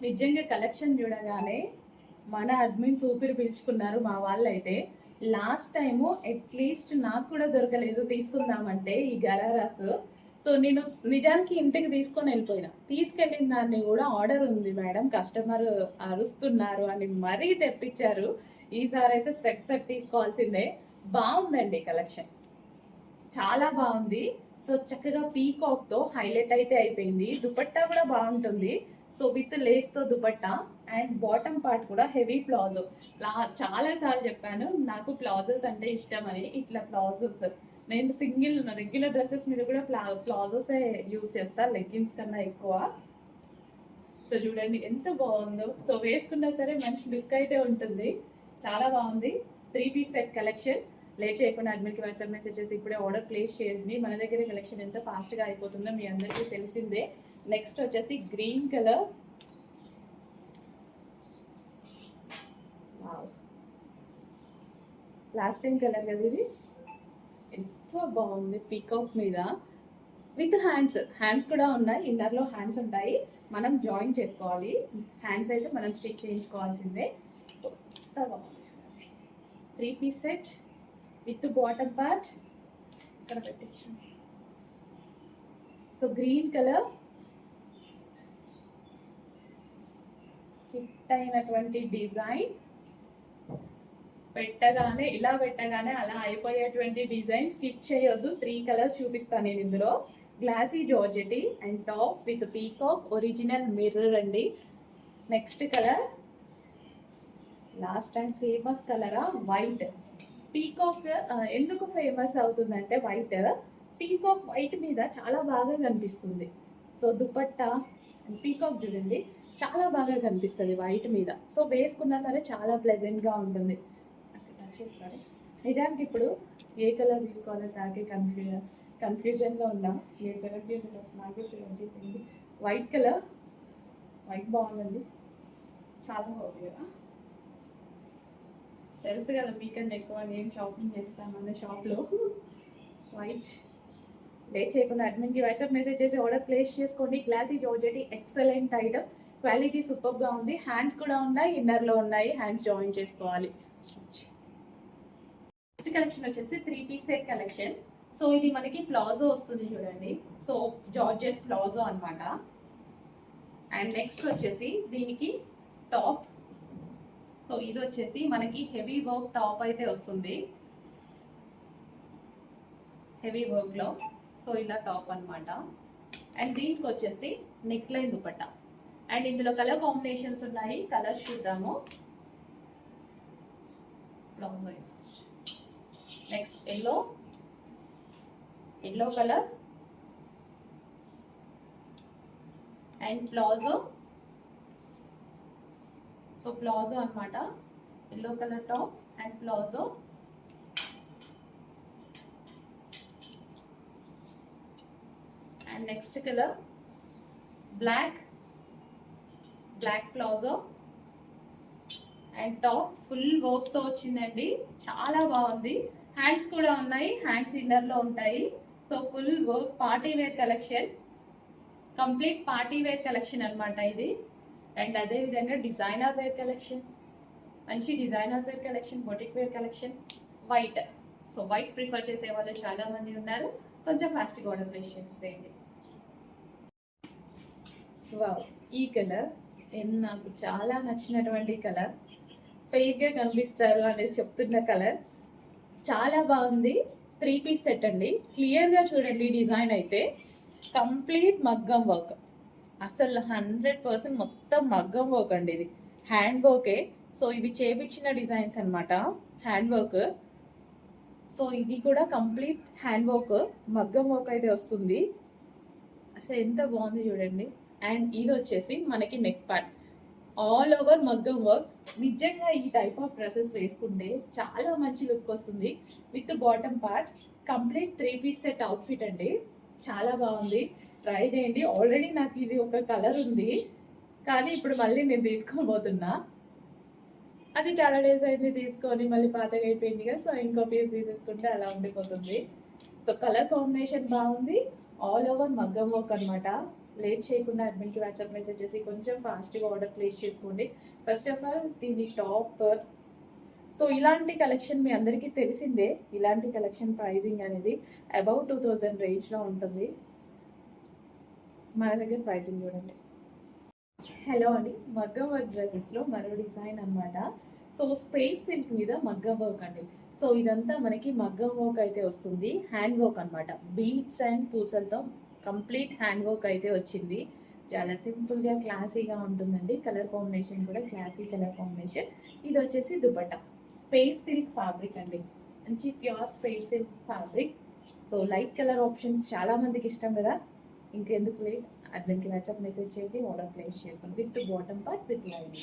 నిజంగా కలెక్షన్ చూడగానే మన అడ్మిన్స్ ఊపిరి పీల్చుకున్నారు మా వాళ్ళైతే. లాస్ట్ టైము అట్లీస్ట్ నాకు కూడా దొరకలేదు తీసుకుందామంటే ఈ గరారాస్. సో నేను నిజానికి ఇంటికి తీసుకొని వెళ్ళిపోయినా. తీసుకెళ్ళిన దాన్ని కూడా ఆర్డర్ ఉంది మేడం, కస్టమర్ అరుస్తున్నారు అని మరీ తెప్పించారు. ఈసారి అయితే సెట్ సెట్ తీసుకోవాల్సిందే. బాగుందండి కలెక్షన్, చాలా బాగుంది. సో చక్కగా పీకాక్ తో హైలైట్ అయితే అయిపోయింది. దుపట్టా కూడా బాగుంటుంది. సో విత్ లేస్ తో దుపట్టా అండ్ బాటమ్ పార్ట్ కూడా హెవీ ప్లాజో. చాలా సార్లు చెప్పాను నాకు ప్లాజోస్ అంటే ఇష్టం అని. ఇట్లా ప్లాజోస్ నేను సింగిల్ రెగ్యులర్ డ్రెస్సెస్ మీద కూడా ప్లాజోసే యూజ్ చేస్తా, లెగ్గిన్స్ కన్నా ఎక్కువ. సో చూడండి ఎంత బాగుందో. సో వేసుకున్నా సరే మంచి లుక్ అయితే ఉంటుంది. చాలా బాగుంది. 3 పీస్ సెట్ కలెక్షన్. లేట్ చేయకుండా అడ్మిట్కి వాట్సాప్ మెసేజ్ చేసి ఇప్పుడే ఆర్డర్ ప్లేస్ చేయండి. మన దగ్గర కలెక్షన్ ఎంత ఫాస్ట్గా అయిపోతుందో మీ అందరికీ తెలిసిందే. నెక్స్ట్ వచ్చేసి green colour. Last time colour కదా ఇది, ఎంత బాగుంది. పీకాక్ మీద విత్ హ్యాండ్స్ కూడా ఉన్నాయి. ఇన్నర్లో హ్యాండ్స్ ఉంటాయి, మనం జాయిన్ చేసుకోవాలి. హ్యాండ్స్ అయితే మనం స్టిచ్ చేయించుకోవాల్సిందే. సో ఎంత బాగుంది. 3 piece set with bottom part ఇక్కడ పెట్టించు. సో గ్రీన్ కలర్ హిట్ అయినటువంటి డిజైన్. ఇలా పెట్టగానే అలా అయిపోయేటువంటి డిజైన్ స్కిప్ చేయొద్దు. 3 కలర్స్ చూపిస్తాను నేను ఇందులో. Glossy georgette and top with peacock, original mirror అండి. Next colour last time famous కలరా వైట్. పీకాక్ ఎందుకు ఫేమస్ అవుతుందంటే వైట్, పీకాక్ వైట్ మీద చాలా బాగా కనిపిస్తుంది. సో దుపట్టా పీకాక్ చూడండి చాలా బాగా కనిపిస్తుంది వైట్ మీద. సో వేసుకున్నా సరే చాలా ప్లెజెంట్గా ఉంటుంది. సరే నిజానికి ఇప్పుడు ఏ కలర్ తీసుకోవాలో నాకే కన్ఫ్యూజన్గా ఉన్నా. మీరు సెలెక్ట్ చేసేటప్పుడు నాకు సెలెక్ట్ చేసింది వైట్ కలర్. వైట్ బాగుందండి, చాలా బాగుంది కదా. తెలుసు కదా మీకన్నా ఎక్కువ నేను షాపింగ్ చేస్తాను అన్న షాప్లో. వైట్. లేట్ చేయకుండా అడ్మిన్కి వాట్సాప్ మెసేజ్ చేసి ఆర్డర్ ప్లేస్ చేసుకోండి. Glossy georgette excellent item, quality సూపర్గా ఉంది. హ్యాండ్స్ కూడా ఉన్నాయి, ఇన్నర్లో ఉన్నాయి, హ్యాండ్స్ జాయిన్ చేసుకోవాలి. నెక్స్ట్ కలెక్షన్ వచ్చేసి 3 పీస్ సెట్ కలెక్షన్. సో ఇది మనకి ప్లాజో వస్తుంది చూడండి. సో జార్జెట్ ప్లాజో అనమాట. అండ్ నెక్స్ట్ వచ్చేసి దీనికి టాప్. సో ఇది వచ్చేసి మనకి హెవీ వర్క్ టాప్ అయితే వస్తుంది, హెవీ వర్క్లో. సో ఇలా టాప్ అనమాట. అండ్ దీనికి వచ్చేసి నెక్ లైన్ దుపట్టా. అండ్ ఇందులో కలర్ కాంబినేషన్స్ ఉన్నాయి, కలర్స్ చూద్దాము. Palazzo next yellow colour and palazzo. So palazzo అనమాట, yellow colour top and palazzo. And next colour black palazzo and top full వర్క్తో వచ్చిందండి, చాలా బాగుంది. హ్యాండ్స్ కూడా ఉన్నాయి, హ్యాండ్స్ ఇన్నర్లో ఉంటాయి. So full work party wear collection, complete party wear collection అనమాట ఇది. అండ్ అదేవిధంగా డిజైనర్ వేర్ కలెక్షన్, మంచి designer wear collection, boutique wear collection. White. So white prefer చేసే వాళ్ళు చాలామంది ఉన్నారు, కొంచెం ఫాస్ట్గా ఆర్డర్ ప్లేస్ చేసేయండి. వావ్, ఈ కలర్ నాకు చాలా నచ్చినటువంటి కలర్. ఫెయిర్గా కనిపిస్తారు అనేసి చెప్తున్న కలర్, చాలా బాగుంది. 3 పీస్ సెట్ అండి. క్లియర్గా చూడండి డిజైన్ అయితే కంప్లీట్ మగ్గం వర్క్, అసలు 100% మొత్తం మగ్గం వర్క్ అండి. ఇది హ్యాండ్ వర్కే. సో ఇవి చేపించిన డిజైన్స్ అనమాట, హ్యాండ్ వర్క్. సో ఇది కూడా కంప్లీట్ హ్యాండ్ వర్క్, మగ్గం వర్క్ అయితే వస్తుంది. అసలు ఎంత బాగుంది చూడండి. అండ్ ఇది వచ్చేసి మనకి నెక్ పార్ట్ ఆల్ ఓవర్ మగ్గం వర్క్. నిజంగా ఈ టైప్ ఆఫ్ డ్రెస్సెస్ వేసుకుంటే చాలా మంచి లుక్ వస్తుంది. With bottom part complete 3 piece set outfit అండి, చాలా బాగుంది. ట్రై చేయండి. ఆల్రెడీ నాకు ఇది ఒక కలర్ ఉంది, కానీ ఇప్పుడు మళ్ళీ నేను తీసుకోబోతున్నా. అది చాలా డేస్ అయింది తీసుకొని, మళ్ళీ పాతగా అయిపోయింది కదా. సో ఇంకో పీస్ తీసేసుకుంటే అలా ఉండిపోతుంది. సో కలర్ కాంబినేషన్ బాగుంది, ఆల్ ఓవర్ మగ్గం వర్క్ అనమాట. లేట్ చేయకుండా అడ్మిన్కి వాట్సాప్ మెసేజ్ చేసి కొంచెం ఫాస్ట్గా ఆర్డర్ ప్లేస్ చేసుకోండి. ఫస్ట్ ఆఫ్ ఆల్ దీని టాప్, సో ఇలాంటి కలెక్షన్ మీ అందరికీ తెలిసిందే. ఇలాంటి కలెక్షన్ ప్రైజింగ్ అనేది అబౌట్ 2000 రేంజ్లో ఉంటుంది. మన దగ్గర ప్రైజింగ్ చూడండి. హలో అండి, మగ్గం వర్క్ డ్రెస్సెస్లో మరో డిజైన్ అనమాట. సో స్పేస్ సిల్క్ మీద మగ్గం వర్క్ అండి. సో ఇదంతా మనకి మగ్గం వర్క్ అయితే వస్తుంది, హ్యాండ్ వర్క్ అనమాట. బీడ్స్ అండ్ పూసలతో కంప్లీట్ హ్యాండ్ వర్క్ అయితే వచ్చింది. చాలా సింపుల్గా క్లాసీగా ఉంటుందండి. కలర్ కాంబినేషన్ కూడా క్లాసీ కలర్ కాంబినేషన్. ఇది వచ్చేసి దుపట్టా, స్పేస్ సిల్క్ ఫ్యాబ్రిక్ అండి, మంచి pure space silk fabric. So light colour options చాలా మందికి ఇష్టం కదా, ఇంకెందుకు లేట్, అడ్మిన్కి వాట్సాప్ మెసేజ్ చేయండి, ఆర్డర్ ప్లేస్ చేసుకోండి with bottom part with lining.